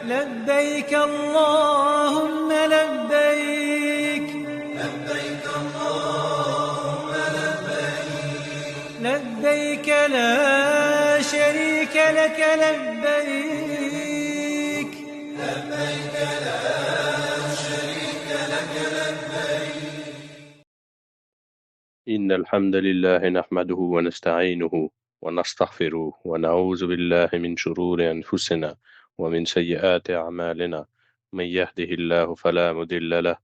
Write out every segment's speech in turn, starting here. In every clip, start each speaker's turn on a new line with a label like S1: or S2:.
S1: لبيك اللهم لبيك
S2: لبيك اللهم لبيك
S1: لبيك لا شريك لك لبيك
S2: لبيك لا شريك لك لبيك
S3: إن الحمد لله نحمده ونستعينه ونستغفره ونعوذ بالله من شرور أنفسنا ومن سيئات أعمالنا. من يهده الله فلا مضل له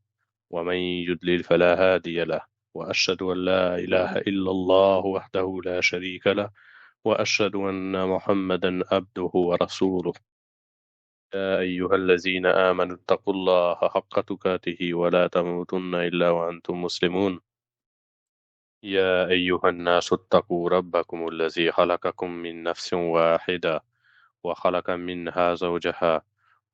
S3: ومن يضلل فلا هادي له، وأشهد أن لا إله إلا الله وحده لا شريك له، وأشهد أن محمدا عبده ورسوله. يا أيها الذين آمنوا اتقوا الله حق تقاته ولا تموتن إلا وأنتم مسلمون. يا أيها الناس اتقوا ربكم الذي خلقكم من نفس واحدة وخلق منها زوجها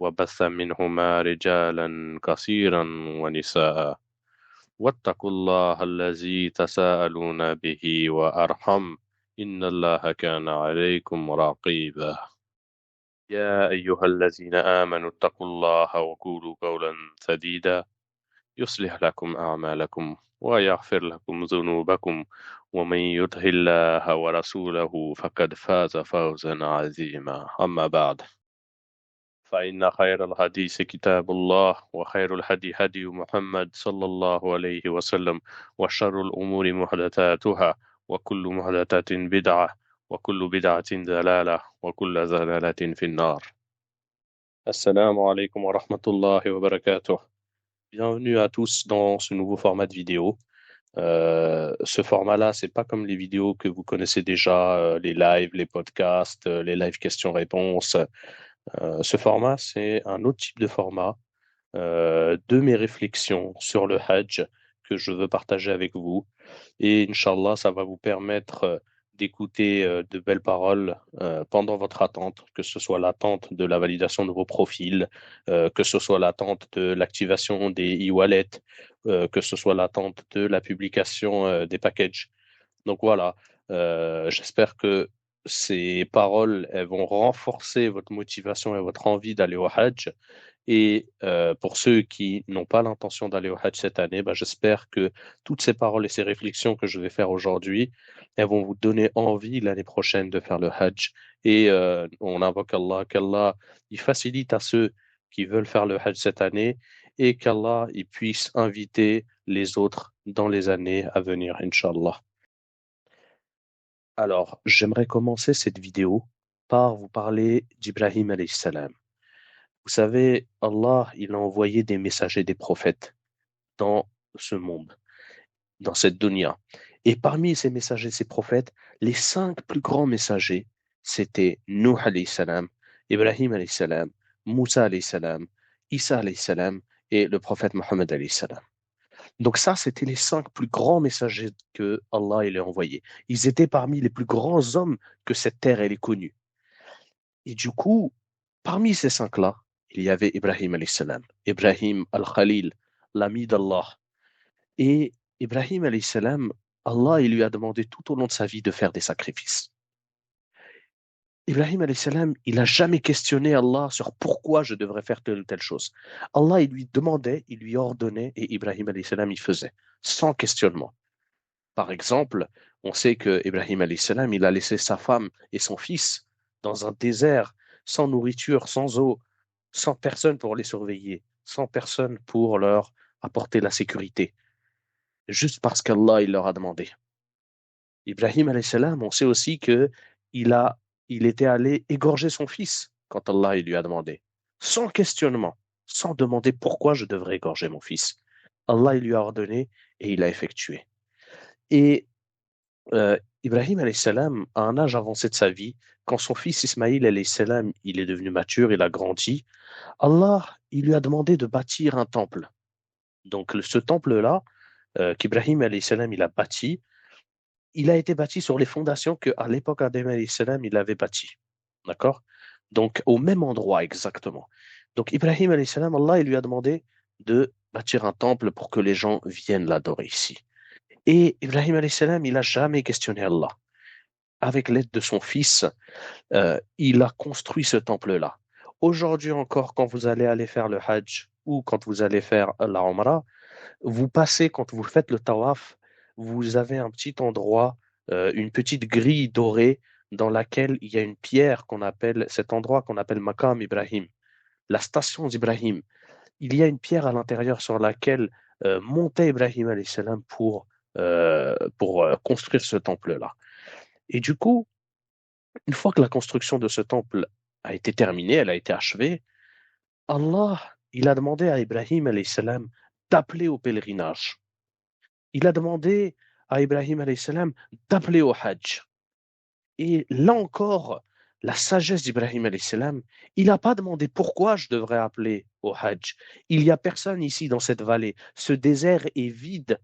S3: وبث منهما رجالا كثيرا ونساء، واتقوا الله الذي تساءلون به وأرحم إن الله كان عليكم رقيبا. يا أيها الذين آمنوا اتقوا الله وقولوا قولا سديدا يصلح لكم أعمالكم ويغفر لكم ذنوبكم، ومن يطع الله ورسوله فقد فاز فوزا عظيما. أما بعد، فإن خير الحديث كتاب الله، وخير الهدي هدي محمد صلى الله عليه وسلم، وشر الأمور محدثاتها، وكل محدثة بدعة، وكل بدعة ضلالة، وكل ضلالة في النار. السلام عليكم ورحمة الله وبركاته. Bienvenue à tous dans ce nouveau format de vidéo. Ce format-là, c'est pas comme les vidéos que vous connaissez déjà, les lives, les podcasts, les lives questions-réponses. Ce format, c'est un autre type de format de mes réflexions sur le Hajj que je veux partager avec vous. Et Inch'Allah, ça va vous permettre d'écouter de belles paroles pendant votre attente, que ce soit l'attente de la validation de vos profils, que ce soit l'attente de l'activation des e-wallets, que ce soit l'attente de la publication des packages. Donc voilà, j'espère que ces paroles, elles vont renforcer votre motivation et votre envie d'aller au Hajj. Et pour ceux qui n'ont pas l'intention d'aller au Hajj cette année, j'espère que toutes ces paroles et ces réflexions que je vais faire aujourd'hui, elles vont vous donner envie l'année prochaine de faire le Hajj. Et on invoque Allah, qu'Allah il facilite à ceux qui veulent faire le Hajj cette année et qu'Allah il puisse inviter les autres dans les années à venir, Inch'Allah. Alors, j'aimerais commencer cette vidéo par vous parler d'Ibrahim alayhi salam. Vous savez, Allah, il a envoyé des messagers, des prophètes dans ce monde, dans cette dunya. Et parmi ces messagers, ces prophètes, les 5 plus grands messagers, c'était Nuh alayhi salam, Ibrahim alayhi salam, Moussa alayhi salam, Isa alayhi salam et le prophète Mohammed alayhi salam. Donc ça, c'était les 5 plus grands messagers que Allah il a envoyés. Ils étaient parmi les plus grands hommes que cette terre elle ait connus. Et du coup, parmi ces 5-là, il y avait Ibrahim alayhi salam, Ibrahim al-Khalil, l'ami d'Allah. Et Ibrahim alayhi salam, Allah il lui a demandé tout au long de sa vie de faire des sacrifices. Ibrahim alayhi salam, il n'a jamais questionné Allah sur pourquoi je devrais faire telle ou telle chose. Allah il lui demandait, il lui ordonnait et Ibrahim alayhi salam il faisait, sans questionnement. Par exemple, on sait que Ibrahim alayhi salam, il a laissé sa femme et son fils dans un désert, sans nourriture, sans eau, sans personne pour les surveiller, sans personne pour leur apporter la sécurité, juste parce qu'Allah il leur a demandé. Ibrahim alayhi salam, on sait aussi que il était allé égorger son fils quand Allah il lui a demandé, sans questionnement, sans demander pourquoi je devrais égorger mon fils. Allah il lui a ordonné et il a effectué. Et Ibrahim alayhi salam, à un âge avancé de sa vie, quand son fils Ismaïl alayhi salam, il est devenu mature, il a grandi, Allah, il lui a demandé de bâtir un temple. Donc ce temple-là, qu'Ibrahim alayhi salam, il a bâti, il a été bâti sur les fondations qu'à l'époque d'Adam alayhi salam, il avait bâti. D'accord? Donc au même endroit exactement. Donc Ibrahim alayhi salam, Allah, il lui a demandé de bâtir un temple pour que les gens viennent l'adorer ici. Et Ibrahim alayhi salam, il n'a jamais questionné Allah. Avec l'aide de son fils, il a construit ce temple-là. Aujourd'hui encore, quand vous allez aller faire le Hajj ou quand vous allez faire la Umrah, vous passez, quand vous faites le tawaf, vous avez un petit endroit, une petite grille dorée dans laquelle il y a une pierre qu'on appelle, cet endroit qu'on appelle Maqam Ibrahim, la station d'Ibrahim. Il y a une pierre à l'intérieur sur laquelle montait Ibrahim alayhi salam pour construire ce temple-là. Et du coup, une fois que la construction de ce temple a été terminée, elle a été achevée, Allah, il a demandé à Ibrahim alayhi salam d'appeler au pèlerinage. Il a demandé à Ibrahim alayhi salam d'appeler au Hajj. Et là encore, la sagesse d'Ibrahim alayhi salam, il n'a pas demandé pourquoi je devrais appeler au Hajj. Il n'y a personne ici dans cette vallée. Ce désert est vide.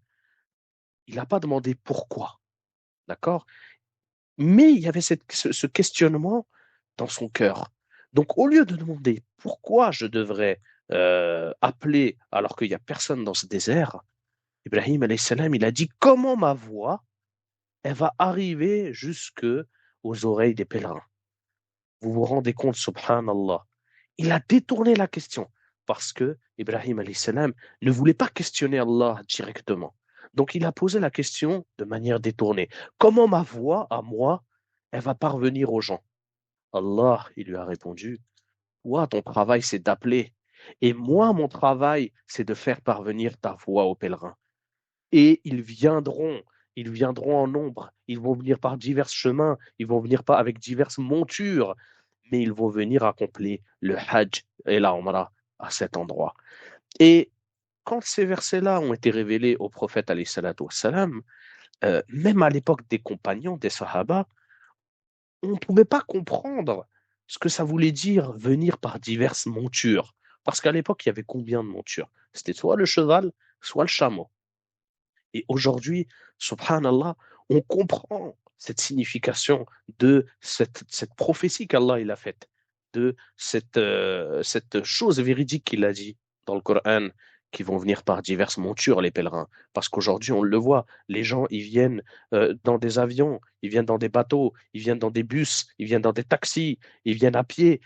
S3: Il n'a pas demandé pourquoi. D'accord? Mais il y avait ce questionnement dans son cœur. Donc, au lieu de demander pourquoi je devrais appeler alors qu'il n'y a personne dans ce désert, Ibrahim alayhi salam, il a dit comment ma voix elle va arriver jusque aux oreilles des pèlerins. Vous vous rendez compte, subhanallah. Il a détourné la question parce que Ibrahim alayhi salam ne voulait pas questionner Allah directement. Donc il a posé la question de manière détournée. Comment ma voix, à moi, elle va parvenir aux gens? Allah, il lui a répondu, toi, ton travail, c'est d'appeler. Et moi, mon travail, c'est de faire parvenir ta voix aux pèlerins. Et ils viendront en nombre, ils vont venir par divers chemins, ils vont venir pas avec diverses montures, mais ils vont venir accomplir le Hajj et la Umrah à cet endroit. Et quand ces versets-là ont été révélés au prophète alayhi salatu wassalam, même à l'époque des compagnons, des Sahaba, on ne pouvait pas comprendre ce que ça voulait dire venir par diverses montures. Parce qu'à l'époque, il y avait combien de montures? C'était soit le cheval, soit le chameau. Et aujourd'hui, subhanallah, on comprend cette signification de cette prophétie qu'Allah il a faite, de cette chose véridique qu'il a dit dans le Coran, qui vont venir par diverses montures, les pèlerins. Parce qu'aujourd'hui, on le voit, les gens, ils viennent dans des avions, ils viennent dans des bateaux, ils viennent dans des bus, ils viennent dans des taxis, ils viennent à pied,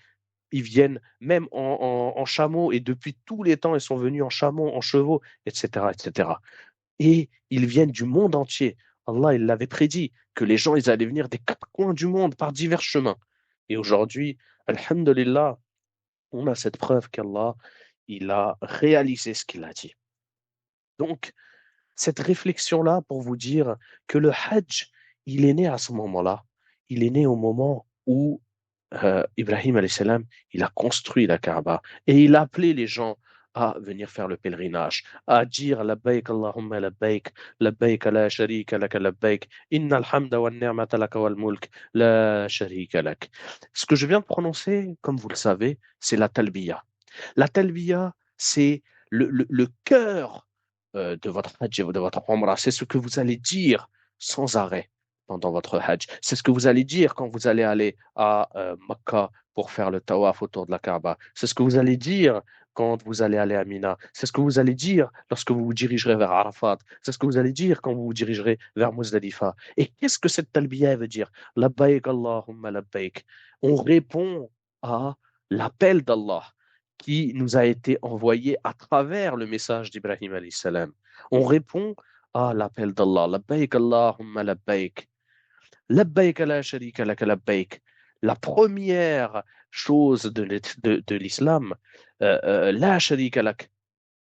S3: ils viennent même en chameau, et depuis tous les temps, ils sont venus en chameau, en chevaux, etc., etc. Et ils viennent du monde entier. Allah, il l'avait prédit que les gens, ils allaient venir des quatre coins du monde par divers chemins. Et aujourd'hui, alhamdulillah, on a cette preuve qu'Allah, il a réalisé ce qu'il a dit. Donc, cette réflexion-là pour vous dire que le Hajj, il est né à ce moment-là. Il est né au moment où Ibrahim alayhi salam, il a construit la Kaaba et il a appelé les gens à venir faire le pèlerinage, à dire labbaik Allahumma labbaik, labbaik la sharika laka labbaik, innal hamda wa ni'mata laka wal mulk, la sharika lak. Ce que je viens de prononcer, comme vous le savez, c'est la talbiya. La talbiya, c'est le cœur de votre hajj, de votre umrah. C'est ce que vous allez dire sans arrêt pendant votre hajj. C'est ce que vous allez dire quand vous allez aller à Mecca pour faire le tawaf autour de la Kaaba. C'est ce que vous allez dire quand vous allez aller à Mina. C'est ce que vous allez dire lorsque vous vous dirigerez vers Arafat. C'est ce que vous allez dire quand vous vous dirigerez vers Muzdalifa. Et qu'est-ce que cette talbiya veut dire? Labbaik Allahumma labbaik. On répond à l'appel d'Allah qui nous a été envoyé à travers le message d'Ibrahim alayhi salam. On répond à l'appel d'Allah. Labbaik Allahumma labbaik. Labbaik la sharika laka labbaik. La première chose de l'islam, la sharika lak.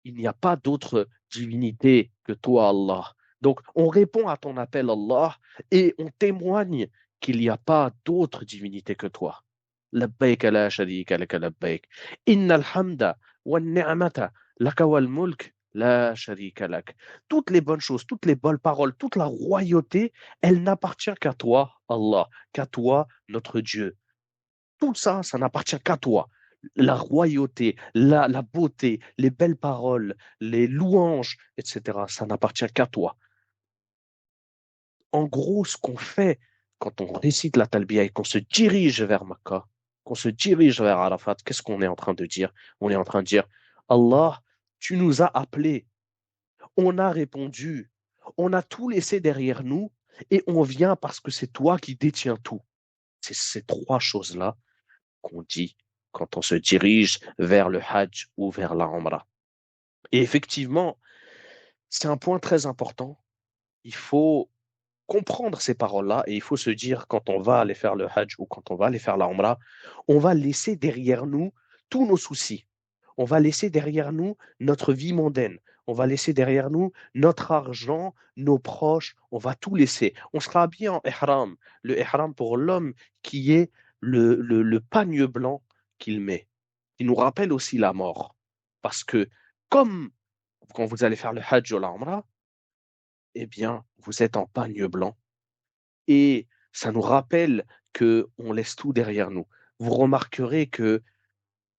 S3: Il n'y a pas d'autre divinité que toi, Allah. Donc, on répond à ton appel, Allah, et on témoigne qu'il n'y a pas d'autre divinité que toi. Labbaik la sharika laka labbaik. Innal hamda wa ni'mata laka wal mulk la sharika lak. Toutes les bonnes choses, toutes les bonnes paroles, toute la royauté, elle n'appartient qu'à toi, Allah, qu'à toi, notre Dieu. Tout ça, ça n'appartient qu'à toi. La royauté, la beauté, les belles paroles, les louanges, etc., ça n'appartient qu'à toi. En gros, ce qu'on fait quand on récite la talbiya et qu'on se dirige vers Makkah, qu'on se dirige vers Arafat, qu'est-ce qu'on est en train de dire? On est en train de dire, Allah, tu nous as appelés, on a répondu, on a tout laissé derrière nous et on vient parce que c'est toi qui détiens tout. C'est ces trois choses-là qu'on dit
S4: quand on se dirige vers le Hajj ou vers la Umrah. Et effectivement, c'est un point très important. Il faut comprendre ces paroles-là et il faut se dire quand on va aller faire le Hajj ou quand on va aller faire la Umrah, on va laisser derrière nous tous nos soucis. On va laisser derrière nous notre vie mondaine. On va laisser derrière nous notre argent, nos proches. On va tout laisser. On sera habillé en ihram. Le ihram pour l'homme qui est le pagne blanc qu'il met. Il nous rappelle aussi la mort. Parce que comme quand vous allez faire le Hajj ou la Umrah, eh bien, vous êtes en pagne blanc. Et ça nous rappelle qu'on laisse tout derrière nous. Vous remarquerez que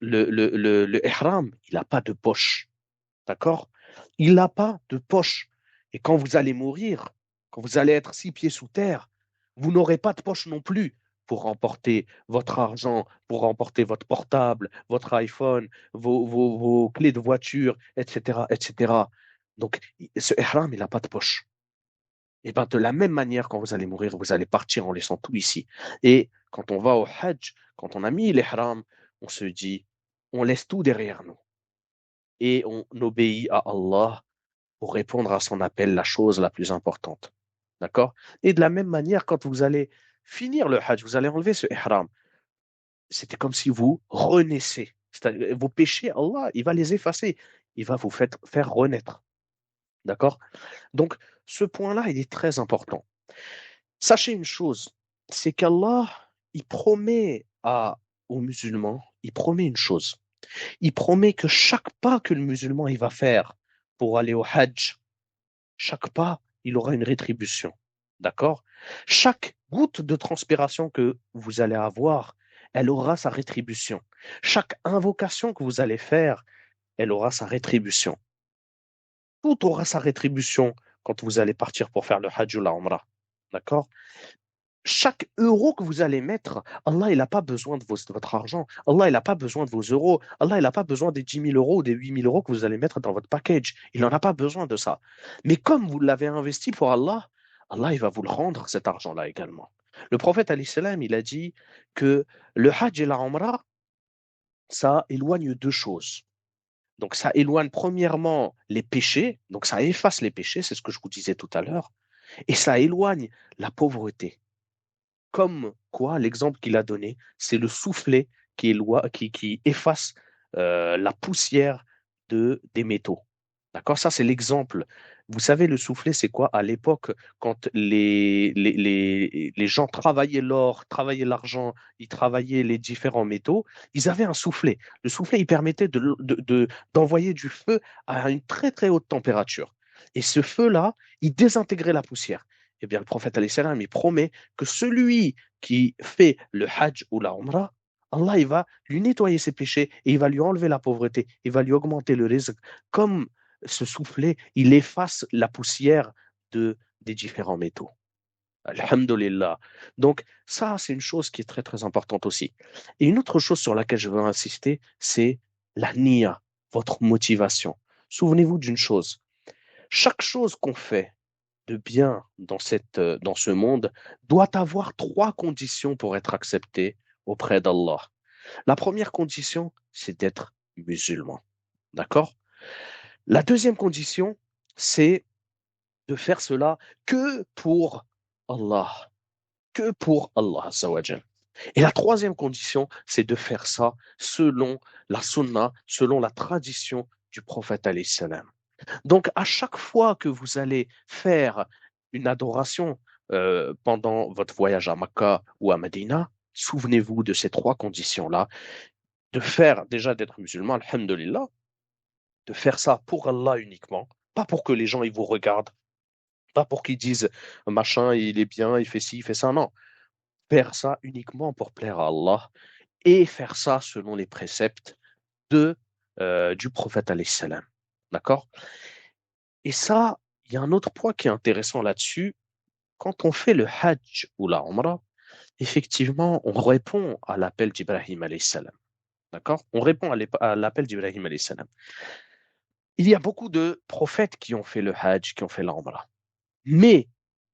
S4: le ihram, il n'a pas de poche. D'accord? Il n'a pas de poche. Et quand vous allez mourir, quand vous allez être 6 pieds sous terre, vous n'aurez pas de poche non plus pour emporter votre argent, pour emporter votre portable, votre iPhone, vos clés de voiture, etc., etc. Donc, ce ihram, il n'a pas de poche. Et bien, de la même manière, quand vous allez mourir, vous allez partir en laissant tout ici. Et quand on va au Hajj, quand on a mis l'ihram, on se dit, on laisse tout derrière nous. Et on obéit à Allah pour répondre à son appel, la chose la plus importante. D'accord? Et de la même manière, quand vous allez finir le Hajj, vous allez enlever ce ihram. C'était comme si vous renaissez. C'est-à-dire, vos péchés, Allah, il va les effacer. Il va vous faire renaître. D'accord? Donc, ce point-là, il est très important. Sachez une chose, c'est qu'Allah, il promet aux musulmans, il promet une chose. Il promet que chaque pas que le musulman il va faire pour aller au Hajj, chaque pas, il aura une rétribution. D'accord? Chaque goutte de transpiration que vous allez avoir, elle aura sa rétribution. Chaque invocation que vous allez faire, elle aura sa rétribution. Tout aura sa rétribution quand vous allez partir pour faire le Hajj ou la Umrah. D'accord? Chaque euro que vous allez mettre, Allah, il n'a pas besoin de votre argent. Allah, il n'a pas besoin de vos euros. Allah, il n'a pas besoin des 10 000 euros ou des 8 000 euros que vous allez mettre dans votre package. Il n'en a pas besoin de ça. Mais comme vous l'avez investi pour Allah, Allah, il va vous le rendre, cet argent-là également. Le prophète, alayhi salam, il a dit que le Hajj et la Umrah, ça éloigne deux choses. Donc, ça éloigne premièrement les péchés. Donc, ça efface les péchés, c'est ce que je vous disais tout à l'heure. Et ça éloigne la pauvreté. Comme quoi, l'exemple qu'il a donné, c'est le soufflet qui efface la poussière des métaux. D'accord? Ça, c'est l'exemple. Vous savez, le soufflet, c'est quoi? À l'époque, quand les gens travaillaient l'or, travaillaient l'argent, ils travaillaient les différents métaux, ils avaient un soufflet. Le soufflet, il permettait d'envoyer du feu à une très, très haute température. Et ce feu-là, il désintégrait la poussière. Eh bien, le prophète, alayhi salam, il promet que celui qui fait le Hajj ou la Umrah, Allah, il va lui nettoyer ses péchés et il va lui enlever la pauvreté, il va lui augmenter le rizq. Comme ce soufflet, il efface la poussière des différents métaux. Alhamdulillah. Donc, ça, c'est une chose qui est très, très importante aussi. Et une autre chose sur laquelle je veux insister, c'est la niya, votre motivation. Souvenez-vous d'une chose. Chaque chose qu'on fait de bien dans ce monde doit avoir 3 conditions pour être accepté auprès d'Allah. La première condition, c'est d'être musulman. D'accord? La deuxième condition, c'est de faire cela que pour Allah. Que pour Allah, Azza wa Jal. Et la troisième condition, c'est de faire ça selon la sunna, selon la tradition du prophète alayhi salam. Donc, à chaque fois que vous allez faire une adoration pendant votre voyage à Makkah ou à Medina, souvenez-vous de ces 3 conditions-là, de faire déjà d'être musulman, alhamdulillah, de faire ça pour Allah uniquement, pas pour que les gens ils vous regardent, pas pour qu'ils disent machin, il est bien, il fait ci, il fait ça, non. Faire ça uniquement pour plaire à Allah et faire ça selon les préceptes du prophète alayhi salam. D'accord? Et ça, il y a un autre point qui est intéressant là-dessus. Quand on fait le Hajj ou la Umrah, effectivement, on répond à l'appel d'Ibrahim alayhi salam. D'accord? On répond à l'appel d'Ibrahim alayhi salam. Il y a beaucoup de prophètes qui ont fait le Hajj, qui ont fait la Umrah. Mais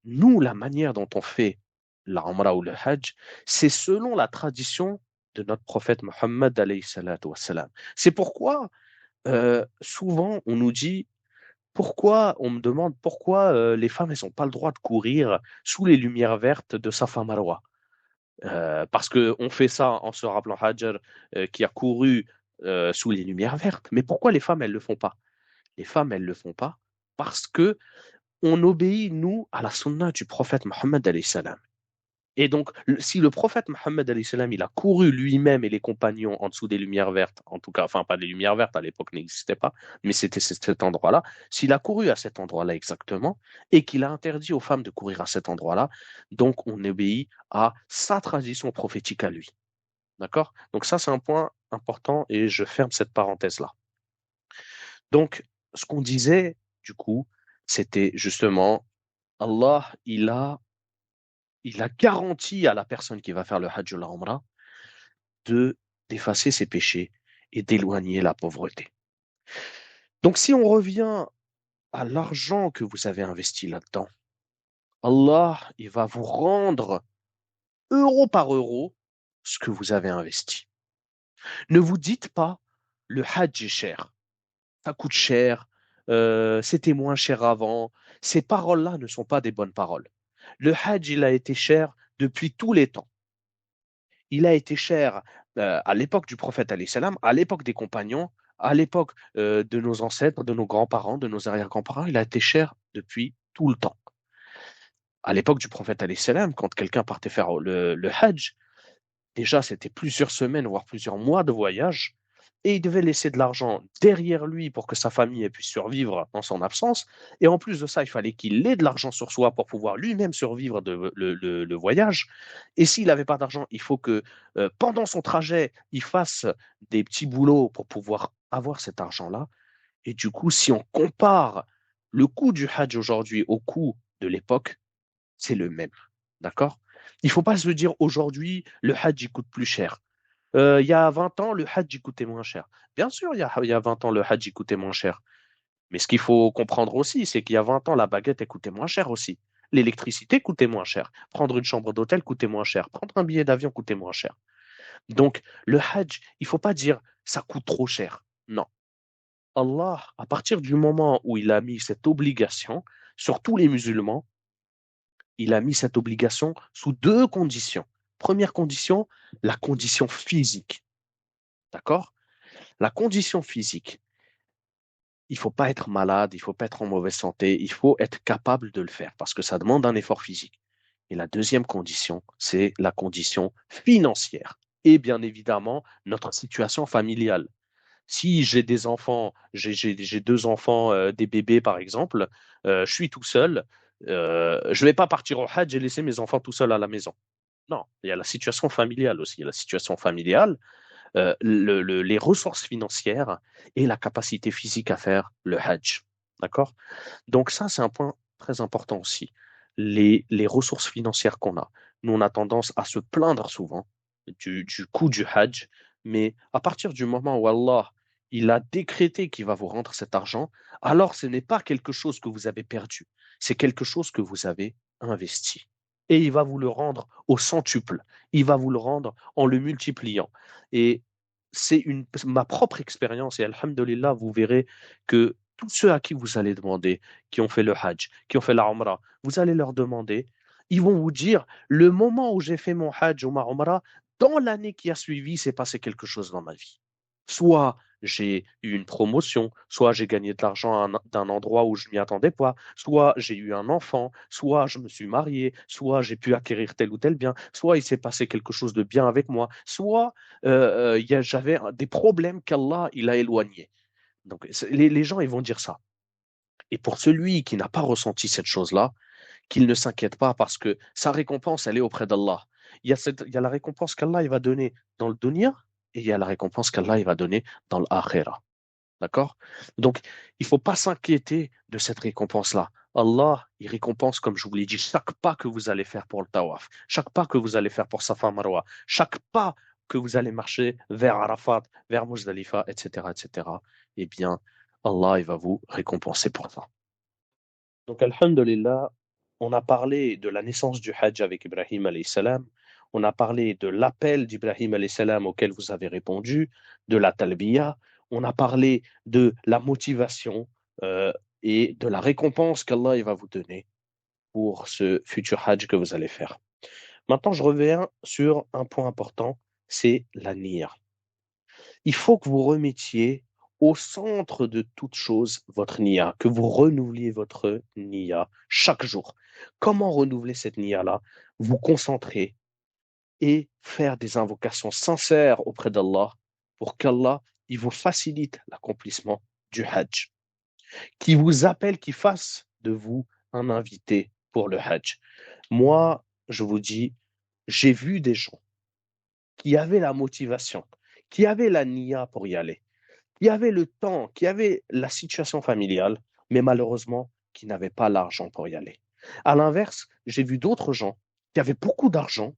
S4: nous, la manière dont on fait la Umrah ou le Hajj, c'est selon la tradition de notre prophète Mohammed alayhi salatu wassalam. C'est pourquoi souvent on nous dit, pourquoi, on me demande pourquoi les femmes elles n'ont pas le droit de courir sous les lumières vertes de Safa Marwa. Parce qu'on fait ça en se rappelant Hajar qui a couru sous les lumières vertes. Mais pourquoi les femmes elles le font pas? Les femmes elles le font pas parce que on obéit nous à la sunna du prophète Mohammed alayhi salam. Et donc, si le prophète Mohammed alayhi salam, il a couru lui-même et les compagnons en dessous des lumières vertes, en tout cas, enfin pas des lumières vertes, à l'époque n'existait pas, mais c'était cet endroit-là, s'il a couru à cet endroit-là exactement, et qu'il a interdit aux femmes de courir à cet endroit-là, donc on obéit à sa tradition prophétique à lui. D'accord? Donc ça, c'est un point important et je ferme cette parenthèse-là. Donc, ce qu'on disait, du coup, c'était justement, Allah, il a garanti à la personne qui va faire le Hajj ou la Umrah d'effacer ses péchés et d'éloigner la pauvreté. Donc, si on revient à l'argent que vous avez investi là-dedans, Allah, il va vous rendre euro par euro ce que vous avez investi. Ne vous dites pas, le Hajj est cher, ça coûte cher, c'était moins cher avant. Ces paroles-là ne sont pas des bonnes paroles. Le Hajj, il a été cher depuis tous les temps. Il a été cher à l'époque du prophète, alayhi salam, à l'époque des compagnons, à l'époque de nos ancêtres, de nos grands-parents, de nos arrière-grands-parents. Il a été cher depuis tout le temps. À l'époque du prophète, alayhi salam, quand quelqu'un partait faire le Hajj, déjà c'était plusieurs semaines, voire plusieurs mois de voyage, et il devait laisser de l'argent derrière lui pour que sa famille puisse survivre en son absence. Et en plus de ça, il fallait qu'il ait de l'argent sur soi pour pouvoir lui-même survivre le voyage. Et s'il n'avait pas d'argent, il faut que pendant son trajet, il fasse des petits boulots pour pouvoir avoir cet argent-là. Et du coup, si on compare le coût du Hajj aujourd'hui au coût de l'époque, c'est le même. D'accord? Il ne faut pas se dire aujourd'hui, le Hajj il coûte plus cher. Il y a 20 ans, le Hajj il coûtait moins cher. Bien sûr, il y a 20 ans, le Hajj il coûtait moins cher. Mais ce qu'il faut comprendre aussi, c'est qu'il y a 20 ans, la baguette elle coûtait moins cher aussi. L'électricité coûtait moins cher. Prendre une chambre d'hôtel coûtait moins cher. Prendre un billet d'avion coûtait moins cher. Donc, le Hajj, il ne faut pas dire ça coûte trop cher. Non. Allah, à partir du moment où il a mis cette obligation sur tous les musulmans, il a mis cette obligation sous deux conditions. Première condition, la condition physique. D'accord? La condition physique, il ne faut pas être malade, il ne faut pas être en mauvaise santé, il faut être capable de le faire parce que ça demande un effort physique. Et la deuxième condition, c'est la condition financière. Et bien évidemment, notre situation familiale. Si j'ai des enfants, j'ai deux enfants, des bébés par exemple, je suis tout seul, je ne vais pas partir au Hajj et laisser mes enfants tout seuls à la maison. Non, il y a la situation familiale aussi. Il y a la situation familiale, les ressources financières et la capacité physique à faire le Hajj. D'accord? Donc ça, c'est un point très important aussi. Les ressources financières qu'on a. Nous, on a tendance à se plaindre souvent du coût du Hajj, mais à partir du moment où Allah il a décrété qu'il va vous rendre cet argent, alors ce n'est pas quelque chose que vous avez perdu, c'est quelque chose que vous avez investi. Et il va vous le rendre au centuple, il va vous le rendre en le multipliant. Et c'est ma propre expérience, et alhamdulillah, vous verrez que tous ceux à qui vous allez demander, qui ont fait le Hajj, qui ont fait la Umrah, vous allez leur demander, ils vont vous dire, le moment où j'ai fait mon Hajj ou ma Umrah, dans l'année qui a suivi, s'est passé quelque chose dans ma vie. Soit j'ai eu une promotion, soit j'ai gagné de l'argent d'un endroit où je ne m'y attendais pas, soit j'ai eu un enfant, soit je me suis marié, soit j'ai pu acquérir tel ou tel bien, soit il s'est passé quelque chose de bien avec moi, soit j'avais des problèmes qu'Allah il a éloignés. Donc les gens ils vont dire ça. Et pour celui qui n'a pas ressenti cette chose-là, qu'il ne s'inquiète pas parce que sa récompense, elle est auprès d'Allah. Il y a la récompense qu'Allah il va donner dans le dunya et il y a la récompense qu'Allah il va donner dans l'akhirah. D'accord? Donc, il ne faut pas s'inquiéter de cette récompense-là. Allah, il récompense, comme je vous l'ai dit, chaque pas que vous allez faire pour le tawaf, chaque pas que vous allez faire pour Safa Marwa, chaque pas que vous allez marcher vers Arafat, vers Muzdalifa, etc., etc. Eh bien, Allah, il va vous récompenser pour ça. Donc, alhamdulillah, on a parlé de la naissance du Hajj avec Ibrahim alayhi salam. on a parlé de l'appel d'Ibrahim alayhi salam auquel vous avez répondu, de la talbiya, on a parlé de la motivation et de la récompense qu'Allah il va vous donner pour ce futur hajj que vous allez faire. Maintenant, je reviens sur un point important, c'est la niya. Il faut que vous remettiez au centre de toute chose votre niya, que vous renouveliez votre niya chaque jour. Comment renouveler cette niya-là? Vous concentrer et faire des invocations sincères auprès d'Allah pour qu'Allah il vous facilite l'accomplissement du hajj, qui vous appelle, qui fasse de vous un invité pour le hajj. Moi, je vous dis, j'ai vu des gens qui avaient la motivation, qui avaient la niya pour y aller, qui avaient le temps, qui avaient la situation familiale, mais malheureusement, qui n'avaient pas l'argent pour y aller. À l'inverse, j'ai vu d'autres gens qui avaient beaucoup d'argent,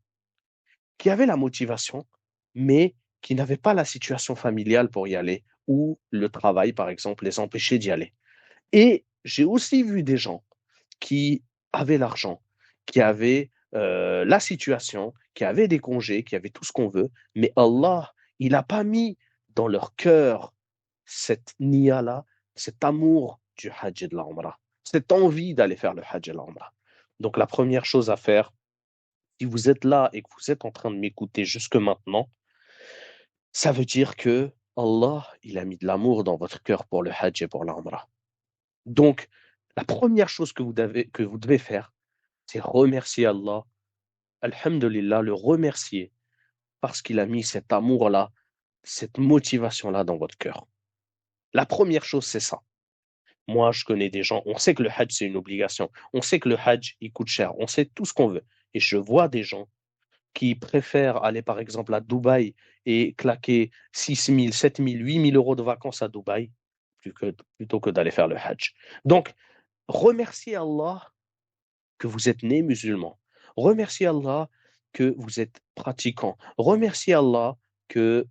S4: qui avaient la motivation, mais qui n'avaient pas la situation familiale pour y aller, ou le travail, par exemple, les empêchait d'y aller. Et j'ai aussi vu des gens qui avaient l'argent, qui avaient la situation, qui avaient des congés, qui avaient tout ce qu'on veut, mais Allah, il n'a pas mis dans leur cœur cette niya-là, cet amour du hajj et de la umrah, cette envie d'aller faire le hajj et la umrah. Donc la première chose à faire, si vous êtes là et que vous êtes en train de m'écouter jusque maintenant, ça veut dire que Allah, il a mis de l'amour dans votre cœur pour le hajj et pour la umrah. Donc, la première chose que vous devez faire, c'est remercier Allah, alhamdulillah, le remercier parce qu'il a mis cet amour-là, cette motivation-là dans votre cœur. La première chose, c'est ça. Moi, je connais des gens, on sait que le hajj, c'est une obligation. On sait que le hajj, il coûte cher. On sait tout ce qu'on veut. Et je vois des gens qui préfèrent aller, par exemple, à Dubaï et claquer 6 000, 7 000, 8 000 euros de vacances à Dubaï plutôt que d'aller faire le hajj. Donc, remerciez Allah que vous êtes né musulman. Remerciez Allah que vous êtes pratiquant. Remerciez Allah que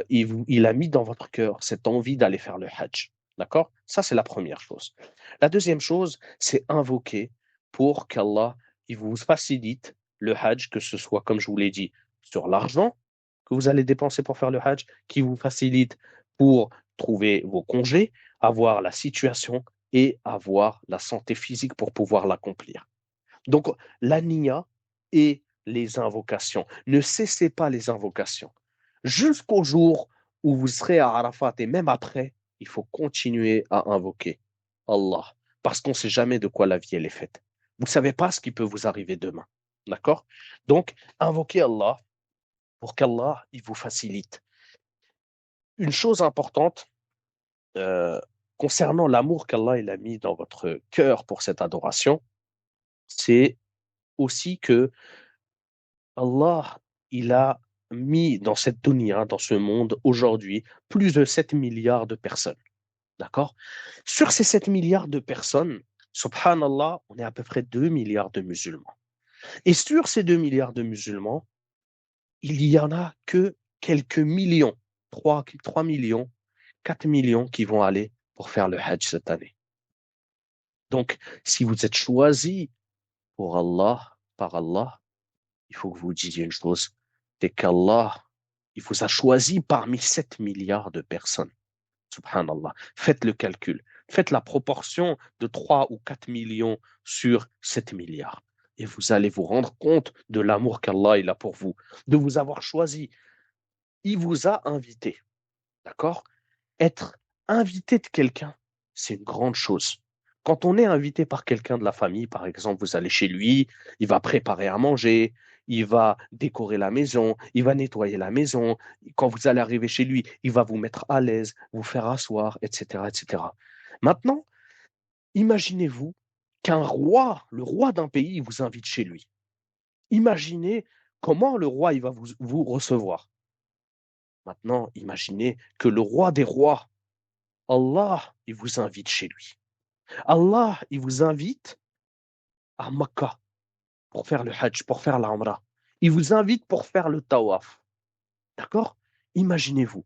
S4: il a mis dans votre cœur cette envie d'aller faire le hajj. D'accord? Ça, c'est la première chose. La deuxième chose, c'est invoquer pour qu'Allah il vous facilite le hajj, que ce soit, comme je vous l'ai dit, sur l'argent que vous allez dépenser pour faire le hajj, qui vous facilite pour trouver vos congés, avoir la situation et avoir la santé physique pour pouvoir l'accomplir. Donc, la niya et les invocations. Ne cessez pas les invocations. Jusqu'au jour où vous serez à Arafat et même après, il faut continuer à invoquer Allah parce qu'on ne sait jamais de quoi la vie elle est faite. Vous ne savez pas ce qui peut vous arriver demain. D'accord? Donc, invoquez Allah pour qu'Allah il vous facilite. Une chose importante concernant l'amour qu'Allah il a mis dans votre cœur pour cette adoration, c'est aussi que Allah, il a mis dans cette dunya, dans ce monde aujourd'hui, plus de 7 milliards de personnes. D'accord? Sur ces 7 milliards de personnes, subhanallah, on est à peu près 2 milliards de musulmans. Et sur ces 2 milliards de musulmans, il y en a que quelques millions, 3 millions, 4 millions qui vont aller pour faire le hajj cette année. Donc, si vous êtes choisi pour Allah, par Allah, il faut que vous disiez une chose, c'est qu'Allah, il vous a choisi parmi 7 milliards de personnes. Subhanallah. Faites le calcul. Faites la proportion de 3 ou 4 millions sur 7 milliards. Et vous allez vous rendre compte de l'amour qu'Allah il a pour vous, de vous avoir choisi. Il vous a invité. D'accord? Être invité de quelqu'un, c'est une grande chose. Quand on est invité par quelqu'un de la famille, par exemple, vous allez chez lui, il va préparer à manger, il va décorer la maison, il va nettoyer la maison. Quand vous allez arriver chez lui, il va vous mettre à l'aise, vous faire asseoir, etc., etc. Maintenant, imaginez-vous qu'un roi, le roi d'un pays, vous invite chez lui. Imaginez comment le roi il va vous recevoir. Maintenant, imaginez que le roi des rois, Allah, il vous invite chez lui. Allah, il vous invite à Makkah pour faire le hajj, pour faire la umrah. Il vous invite pour faire le tawaf. D'accord? Imaginez-vous.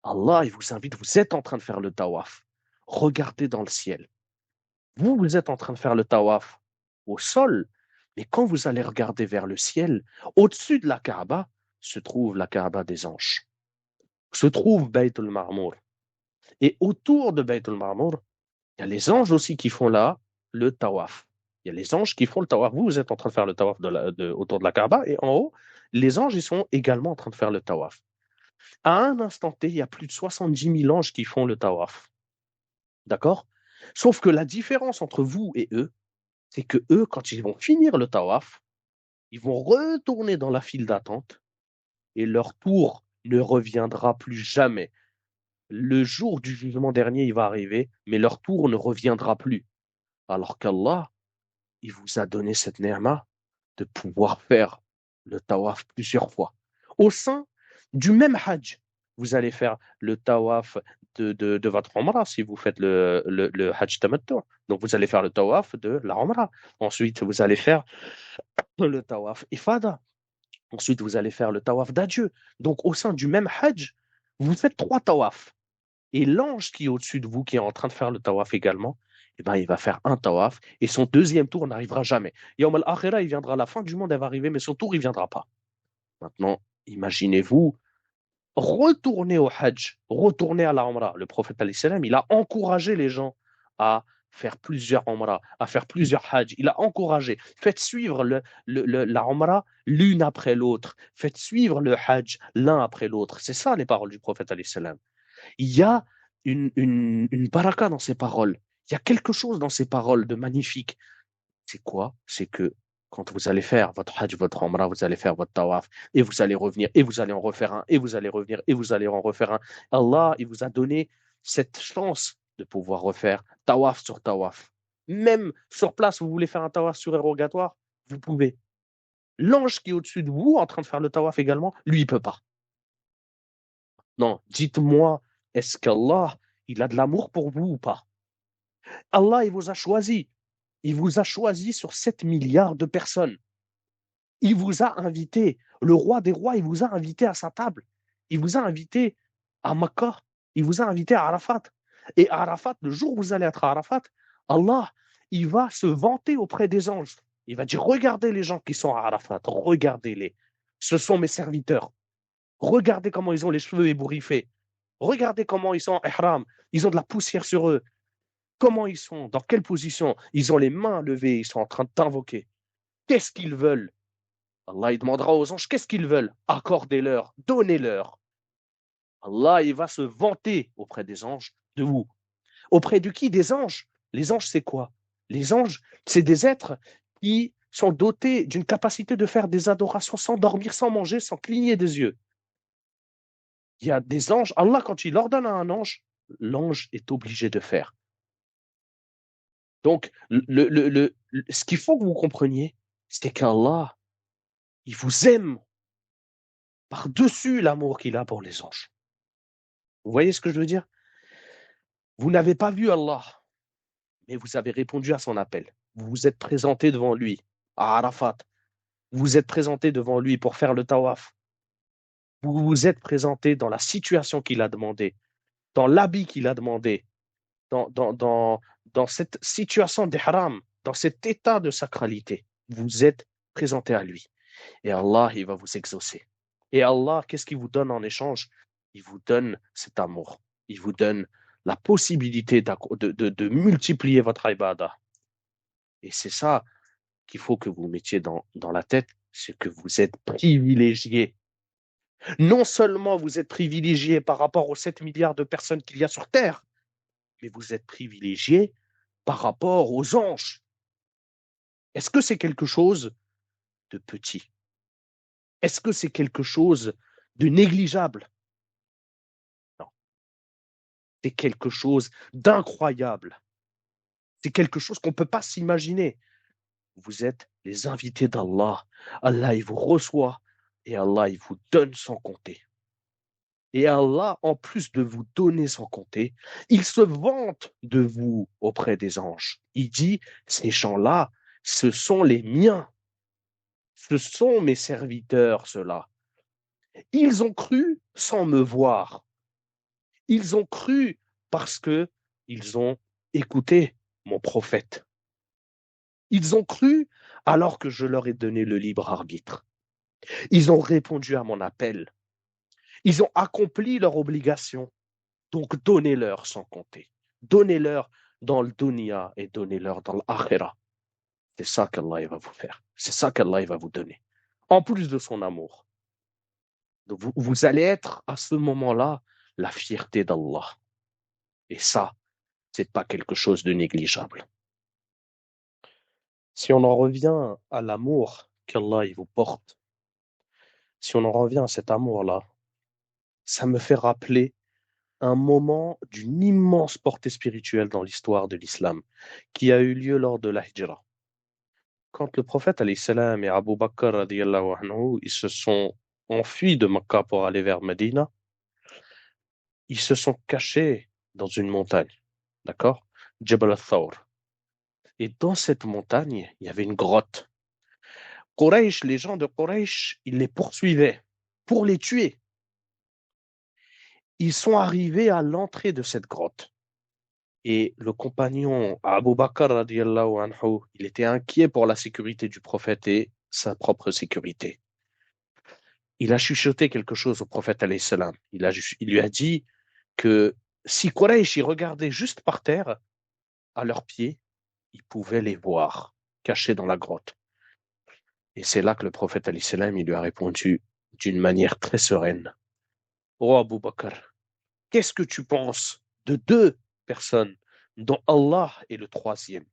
S4: Allah, il vous invite, vous êtes en train de faire le tawaf. Regardez dans le ciel. Vous êtes en train de faire le tawaf au sol. Mais quand vous allez regarder vers le ciel, au-dessus de la Kaaba se trouve la Kaaba des anges, se trouve Bayt al-Ma'mour. Et autour de Bayt al-Ma'mour, il y a les anges aussi qui font là le tawaf. Il y a les anges qui font le tawaf. Vous êtes en train de faire le tawaf autour de la Kaaba et en haut, les anges ils sont également en train de faire le tawaf. À un instant T, il y a plus de 70 000 anges qui font le tawaf. D'accord? Sauf que la différence entre vous et eux, c'est que eux, quand ils vont finir le tawaf, ils vont retourner dans la file d'attente et leur tour ne reviendra plus jamais. Le jour du jugement dernier, il va arriver, mais leur tour ne reviendra plus. Alors qu'Allah, il vous a donné cette ni'ma de pouvoir faire le tawaf plusieurs fois. Au sein du même hajj, vous allez faire le tawaf de votre umrah si vous faites le hajj tamattu. Donc vous allez faire le tawaf de la umrah. Ensuite, vous allez faire le tawaf ifada. Ensuite, vous allez faire le tawaf d'adieu. Donc au sein du même hajj, vous faites 3 tawafs. Et l'ange qui est au-dessus de vous, qui est en train de faire le tawaf également, eh ben, il va faire un tawaf et son deuxième tour n'arrivera jamais. Yawm al-Akhira, il viendra, la fin du monde, elle va arriver, mais son tour, il ne viendra pas. Maintenant, imaginez-vous, retourner au Hajj, retourner à la Umrah. Le prophète, alayhi salam, il a encouragé les gens à faire plusieurs Umrah, à faire plusieurs Hajj. Il a encouragé. Faites suivre la Umrah l'une après l'autre. Faites suivre le Hajj l'un après l'autre. C'est ça les paroles du prophète, alayhi salam. Il y a une baraka dans ces paroles. Il y a quelque chose dans ces paroles de magnifique. C'est quoi? C'est que quand vous allez faire votre hajj, votre umrah, vous allez faire votre tawaf, et vous allez revenir, et vous allez en refaire un, et vous allez revenir, et vous allez en refaire un. Allah, il vous a donné cette chance de pouvoir refaire tawaf sur tawaf. Même sur place, vous voulez faire un tawaf surérogatoire, vous pouvez. L'ange qui est au-dessus de vous, en train de faire le tawaf également, lui, il ne peut pas. Non, dites-moi, est-ce qu'Allah, il a de l'amour pour vous ou pas? Allah, il vous a choisi. Il vous a choisi sur 7 milliards de personnes. Il vous a invité. Le roi des rois, il vous a invité à sa table. Il vous a invité à Makkah. Il vous a invité à Arafat. Et à Arafat, le jour où vous allez être à Arafat, Allah, il va se vanter auprès des anges. Il va dire, regardez les gens qui sont à Arafat, regardez-les. Ce sont mes serviteurs. Regardez comment ils ont les cheveux ébouriffés. Regardez comment ils sont en ihram. Ils ont de la poussière sur eux. Comment ils sont? Dans quelle position? Ils ont les mains levées. Ils sont en train de t'invoquer. Qu'est-ce qu'ils veulent? Allah, il demandera aux anges, qu'est-ce qu'ils veulent? Accordez-leur, donnez-leur. Allah, il va se vanter auprès des anges de vous. Auprès de qui? Des anges. Les anges, c'est quoi? Les anges, c'est des êtres qui sont dotés d'une capacité de faire des adorations sans dormir, sans manger, sans cligner des yeux. Il y a des anges. Allah, quand il ordonne à un ange, l'ange est obligé de faire. Donc, ce qu'il faut que vous compreniez, c'est qu'Allah, il vous aime par-dessus l'amour qu'il a pour les anges. Vous voyez ce que je veux dire? Vous n'avez pas vu Allah, mais vous avez répondu à son appel. Vous vous êtes présenté devant lui, à Arafat. Vous vous êtes présenté devant lui pour faire le tawaf. Vous vous êtes présenté dans la situation qu'il a demandé, dans l'habit qu'il a demandé, dans cette situation d'ihram, dans cet état de sacralité. Vous êtes présenté à lui. Et Allah, il va vous exaucer. Et Allah, qu'est-ce qu'il vous donne en échange? Il vous donne cet amour. Il vous donne la possibilité de multiplier votre ibadah. Et c'est ça qu'il faut que vous mettiez dans la tête, c'est que vous êtes privilégié. Non seulement vous êtes privilégié par rapport aux 7 milliards de personnes qu'il y a sur Terre, mais vous êtes privilégié par rapport aux anges. Est-ce que c'est quelque chose de petit? Est-ce que c'est quelque chose de négligeable? Non. C'est quelque chose d'incroyable. C'est quelque chose qu'on ne peut pas s'imaginer. Vous êtes les invités d'Allah. Allah, il vous reçoit et Allah, il vous donne sans compter. Et Allah, en plus de vous donner sans compter, il se vante de vous auprès des anges. Il dit, ces gens-là, ce sont les miens. Ce sont mes serviteurs, ceux-là. Ils ont cru sans me voir. Ils ont cru parce qu'ils ont écouté mon prophète. Ils ont cru alors que je leur ai donné le libre arbitre. Ils ont répondu à mon appel. Ils ont accompli leur obligation. Donc donnez-leur sans compter. Donnez-leur dans le dunya et donnez-leur dans l'akhira. C'est ça qu'Allah va vous faire. C'est ça qu'Allah va vous donner. En plus de son amour. Donc vous allez être à ce moment-là la fierté d'Allah. Et ça, c'est pas quelque chose de négligeable. Si on en revient à l'amour qu'Allah vous porte, si on en revient à cet amour-là, ça me fait rappeler un moment d'une immense portée spirituelle dans l'histoire de l'islam qui a eu lieu lors de la Hijra. Quand le prophète alayhi salam et Abu Bakr radiyallahu anhu, ils se sont enfuis de Mecca pour aller vers Medina, ils se sont cachés dans une montagne, d'accord? Jabal al-Thawr. Et dans cette montagne, il y avait une grotte. Quraysh, les gens de Quraysh, ils les poursuivaient pour les tuer. Ils sont arrivés à l'entrée de cette grotte. Et le compagnon Abu Bakr radiyallahu anhu, il était inquiet pour la sécurité du prophète et sa propre sécurité. Il a chuchoté quelque chose au prophète alayhi salam. Il lui a dit que si Quraysh y regardait juste par terre, à leurs pieds, ils pouvaient les voir cachés dans la grotte. Et c'est là que le prophète alayhi salam, il lui a répondu d'une manière très sereine. Oh Abu Bakr, qu'est-ce que tu penses de deux personnes dont Allah est le troisième?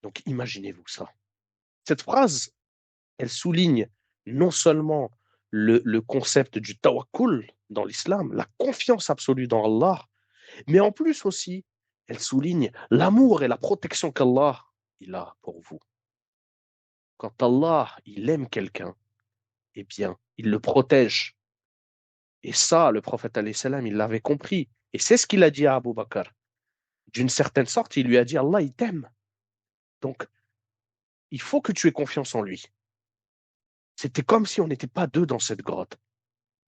S4: Donc imaginez-vous ça. Cette phrase, elle souligne non seulement le concept du tawakkul dans l'islam, la confiance absolue dans Allah, mais en plus aussi, elle souligne l'amour et la protection qu'Allah il a pour vous. Quand Allah il aime quelqu'un, eh bien, il le protège. Et ça, le prophète alayhi salam, il l'avait compris. Et c'est ce qu'il a dit à Abu Bakr. D'une certaine sorte, il lui a dit, Allah, il t'aime. Donc, il faut que tu aies confiance en lui. C'était comme si on n'était pas deux dans cette grotte.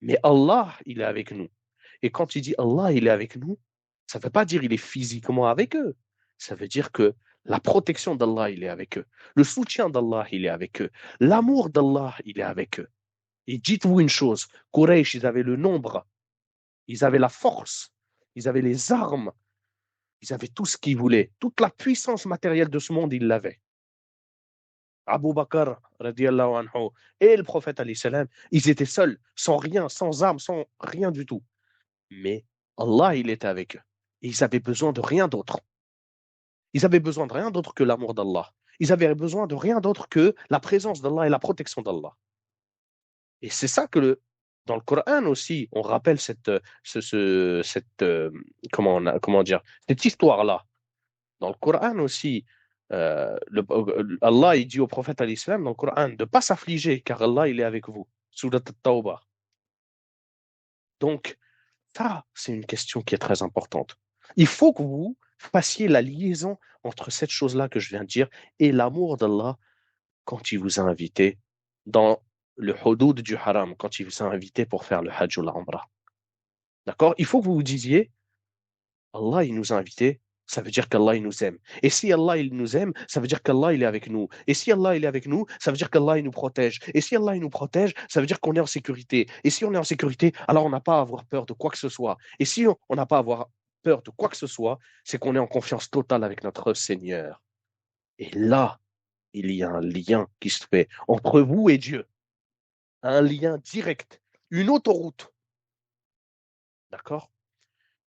S4: Mais Allah, il est avec nous. Et quand il dit Allah, il est avec nous, ça ne veut pas dire qu'il est physiquement avec eux. Ça veut dire que la protection d'Allah, il est avec eux. Le soutien d'Allah, il est avec eux. L'amour d'Allah, il est avec eux. Et dites-vous une chose, Quraysh, ils avaient le nombre, ils avaient la force, ils avaient les armes, ils avaient tout ce qu'ils voulaient. Toute la puissance matérielle de ce monde, ils l'avaient. Abu Bakr, radiallahu anhu, et le prophète, alayhi salam, ils étaient seuls, sans rien, sans armes, sans rien du tout. Mais Allah, il était avec eux. Et ils avaient besoin de rien d'autre. Ils avaient besoin de rien d'autre que l'amour d'Allah. Ils avaient besoin de rien d'autre que la présence d'Allah et la protection d'Allah. Et c'est ça que dans le Coran aussi, on rappelle cette comment dire, cette histoire-là. Dans le Coran aussi, Allah il dit au prophète alayhi salam dans le Coran de ne pas s'affliger car Allah il est avec vous. Surat At-Tawbah. Donc, ça, c'est une question qui est très importante. Il faut que vous fassiez la liaison entre cette chose-là que je viens de dire et l'amour d'Allah quand il vous a invité dans le hudud du haram, quand il vous a invité pour faire le hajj ou la umrah. D'accord? Il faut que vous vous disiez, Allah, il nous a invités, ça veut dire qu'Allah, il nous aime. Et si Allah, il nous aime, ça veut dire qu'Allah, il est avec nous. Et si Allah, il est avec nous, ça veut dire qu'Allah, il nous protège. Et si Allah, il nous protège, ça veut dire qu'on est en sécurité. Et si on est en sécurité, alors on n'a pas à avoir peur de quoi que ce soit. Et si on n'a pas à avoir peur de quoi que ce soit, c'est qu'on est en confiance totale avec notre Seigneur. Et là, il y a un lien qui se fait entre vous et Dieu. Un lien direct, une autoroute. D'accord?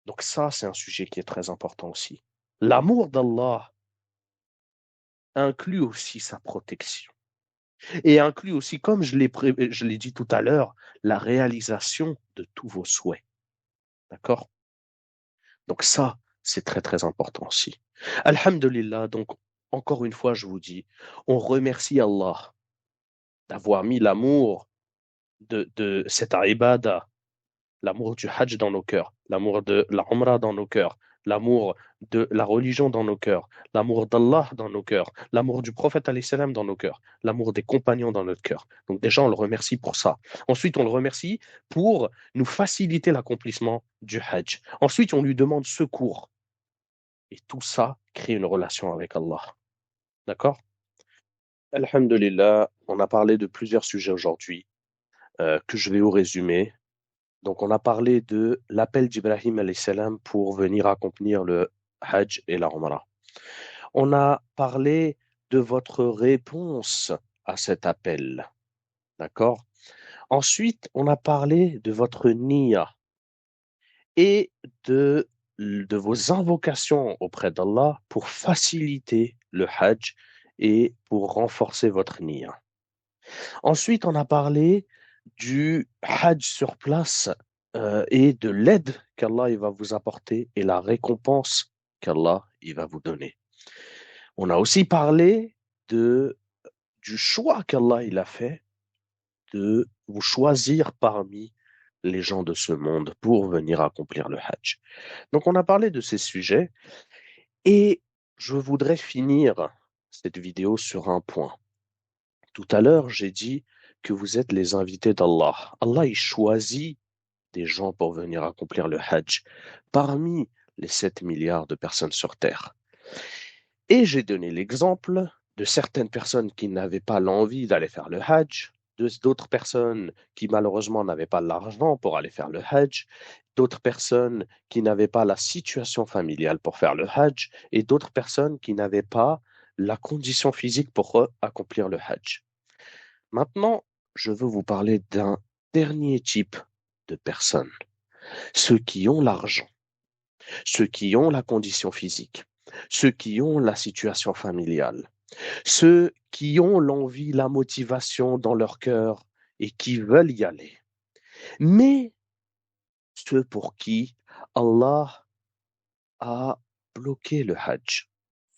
S4: Donc ça, c'est un sujet qui est très important aussi. L'amour d'Allah inclut aussi sa protection. Et inclut aussi, comme je l'ai dit tout à l'heure, la réalisation de tous vos souhaits. D'accord? Donc ça, c'est très très important aussi. Alhamdulillah, donc encore une fois, je vous dis, on remercie Allah d'avoir mis l'amour de cette ibada, l'amour du hajj dans nos cœurs, l'amour de la umrah dans nos cœurs, l'amour de la religion dans nos cœurs, l'amour d'Allah dans nos cœurs, l'amour du prophète alayhi salam dans nos cœurs, l'amour des compagnons dans notre cœur. Donc déjà, on le remercie pour ça. Ensuite, on le remercie pour nous faciliter l'accomplissement du hajj. Ensuite, on lui demande secours. Et tout ça crée une relation avec Allah. D'accord? Alhamdulillah, on a parlé de plusieurs sujets aujourd'hui que je vais vous résumer. Donc, on a parlé de l'appel d'Ibrahim alayhi salam pour venir accomplir le Hajj et la Umrah. On a parlé de votre réponse à cet appel. D'accord? Ensuite, on a parlé de votre niya et de vos invocations auprès d'Allah pour faciliter le Hajj et pour renforcer votre niya. Ensuite, on a parlé du Hajj sur place et de l'aide qu'Allah il va vous apporter et la récompense qu'Allah il va vous donner. On a aussi parlé du choix qu'Allah il a fait de vous choisir parmi les gens de ce monde pour venir accomplir le Hajj. Donc, on a parlé de ces sujets et je voudrais finir cette vidéo sur un point. Tout à l'heure, j'ai dit que vous êtes les invités d'Allah. Allah, il choisit des gens pour venir accomplir le Hajj parmi les 7 milliards de personnes sur Terre. Et j'ai donné l'exemple de certaines personnes qui n'avaient pas l'envie d'aller faire le Hajj, d'autres personnes qui malheureusement n'avaient pas l'argent pour aller faire le Hajj, d'autres personnes qui n'avaient pas la situation familiale pour faire le Hajj, et d'autres personnes qui n'avaient pas la condition physique pour accomplir le Hajj. Maintenant, je veux vous parler d'un dernier type de personnes, ceux qui ont l'argent, ceux qui ont la condition physique, ceux qui ont la situation familiale, ceux qui ont l'envie, la motivation dans leur cœur et qui veulent y aller. Mais ceux pour qui Allah a bloqué le Hajj,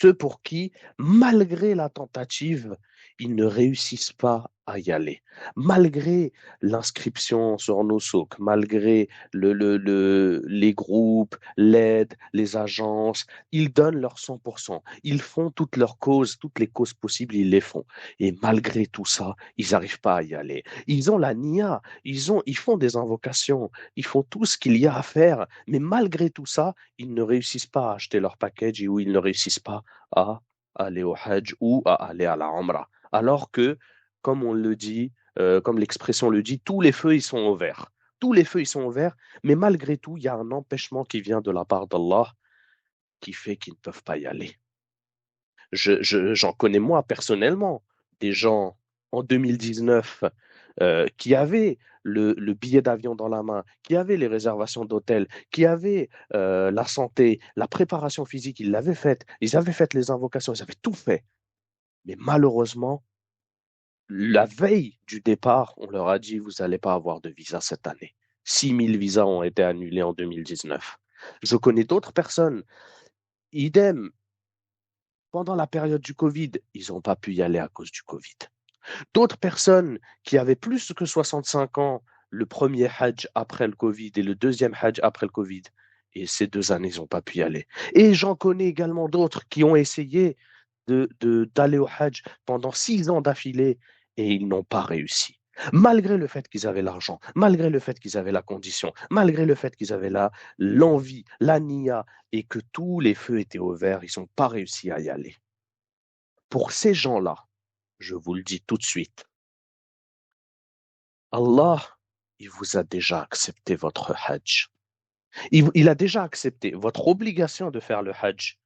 S4: ceux pour qui, malgré la tentative, ils ne réussissent pas à y aller. Malgré l'inscription sur nos souks, malgré les groupes, l'aide, les agences, ils donnent leur 100%. Ils font toutes leurs causes, toutes les causes possibles, ils les font. Et malgré tout ça, ils n'arrivent pas à y aller. Ils ont la niya, ils font des invocations, ils font tout ce qu'il y a à faire, mais malgré tout ça, ils ne réussissent pas à acheter leur package ou ils ne réussissent pas à aller au Hajj ou à aller à la Umrah. Alors que, comme on le dit, comme l'expression le dit, tous les feux, ils sont ouverts. Tous les feux, ils sont ouverts, mais malgré tout, il y a un empêchement qui vient de la part d'Allah qui fait qu'ils ne peuvent pas y aller. J'en connais moi personnellement des gens en 2019 qui avaient le billet d'avion dans la main, qui avaient les réservations d'hôtel, qui avaient la santé, la préparation physique, ils l'avaient faite, ils avaient fait les invocations, ils avaient tout fait. Mais malheureusement, la veille du départ, on leur a dit, vous n'allez pas avoir de visa cette année. 6000 visas ont été annulés en 2019. Je connais d'autres personnes, idem, pendant la période du Covid, ils n'ont pas pu y aller à cause du Covid. D'autres personnes qui avaient plus que 65 ans, le premier Hajj après le Covid et le deuxième Hajj après le Covid, et ces 2 années, ils n'ont pas pu y aller. Et j'en connais également d'autres qui ont essayé d'aller au Hajj pendant 6 ans d'affilée et ils n'ont pas réussi. Malgré le fait qu'ils avaient l'argent, malgré le fait qu'ils avaient la condition, malgré le fait qu'ils avaient l'envie, la niya, et que tous les feux étaient ouverts, ils n'ont pas réussi à y aller. Pour ces gens-là, je vous le dis tout de suite, Allah, il vous a déjà accepté votre Hajj. Il a déjà accepté. Votre obligation de faire le Hajj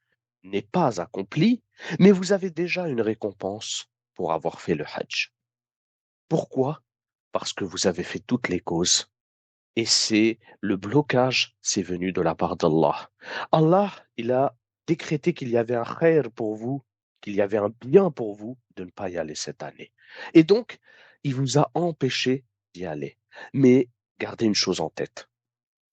S4: n'est pas accomplie, mais vous avez déjà une récompense pour avoir fait le Hajj. Pourquoi? Parce que vous avez fait toutes les causes. Et le blocage, c'est venu de la part d'Allah. Allah, il a décrété qu'il y avait un khair pour vous, qu'il y avait un bien pour vous de ne pas y aller cette année. Et donc, il vous a empêché d'y aller. Mais gardez une chose en tête,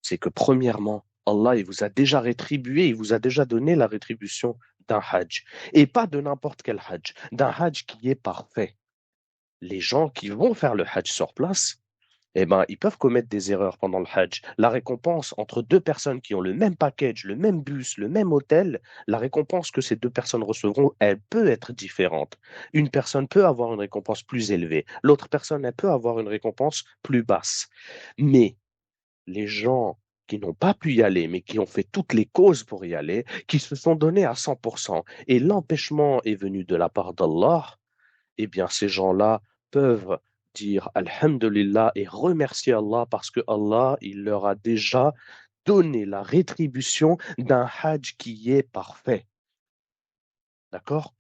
S4: c'est que premièrement, Allah, il vous a déjà rétribué, il vous a déjà donné la rétribution d'un Hajj. Et pas de n'importe quel Hajj, d'un Hajj qui est parfait. Les gens qui vont faire le Hajj sur place, eh ben, ils peuvent commettre des erreurs pendant le Hajj. La récompense entre deux personnes qui ont le même package, le même bus, le même hôtel, la récompense que ces deux personnes recevront, elle peut être différente. Une personne peut avoir une récompense plus élevée, l'autre personne, elle peut avoir une récompense plus basse. Mais les gens qui n'ont pas pu y aller, mais qui ont fait toutes les causes pour y aller, qui se sont donnés à 100%, et l'empêchement est venu de la part d'Allah, eh bien, ces gens-là peuvent dire Alhamdulillah et remercier Allah parce que Allah, il leur a déjà donné la rétribution d'un hajj qui est parfait. D'accord?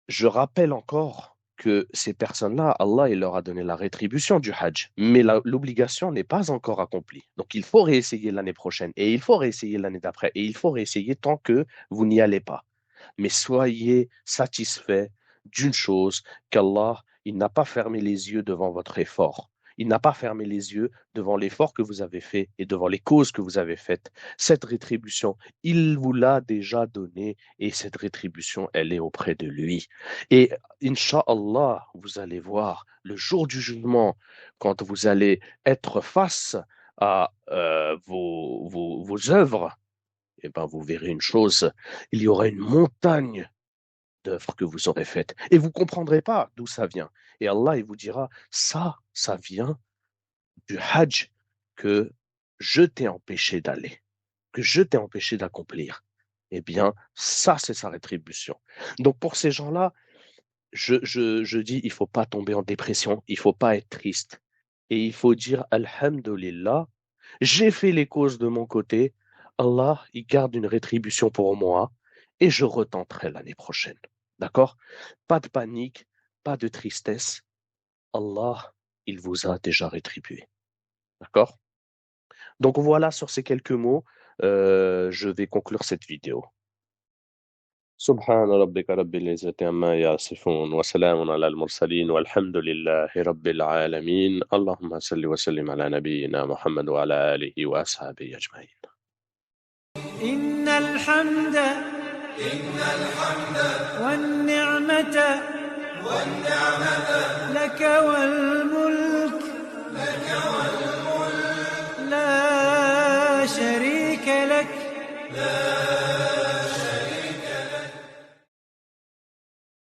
S4: Je rappelle encore que ces personnes-là, Allah, il leur a donné la rétribution du hajj, mais l'obligation n'est pas encore accomplie. Donc, il faut réessayer l'année prochaine, et il faut réessayer l'année d'après, et il faut réessayer tant que vous n'y allez pas. Mais soyez satisfaits d'une chose, qu'Allah, il n'a pas fermé les yeux devant votre effort. Il n'a pas fermé les yeux devant l'effort que vous avez fait et devant les causes que vous avez faites. Cette rétribution, il vous l'a déjà donnée et cette rétribution, elle est auprès de lui. Et Inch'Allah, vous allez voir le jour du jugement, quand vous allez être face à vos œuvres, eh ben, vous verrez une chose, il y aura une montagne d'œuvres que vous aurez faites. Et vous ne comprendrez pas d'où ça vient. Et Allah, il vous dira, ça vient du hajj que je t'ai empêché d'aller, que je t'ai empêché d'accomplir. Eh bien, ça, c'est sa rétribution. Donc, pour ces gens-là, je dis, il ne faut pas tomber en dépression, il ne faut pas être triste. Et il faut dire, Alhamdulillah, j'ai fait les causes de mon côté, Allah, il garde une rétribution pour moi et je retenterai l'année prochaine. D'accord? Pas de panique, pas de tristesse. Allah, il vous a déjà rétribué. D'accord? Donc voilà, sur ces quelques mots, je vais conclure cette vidéo.
S3: سبحان ربك رب العزة عما يصفون وسلام على المرسلين والحمد لله رب العالمين اللهم صل وسلم على نبينا محمد وعلى آله وأصحابه أجمعين.
S1: إن الحمد والنعمة لك والملك لا شريك لك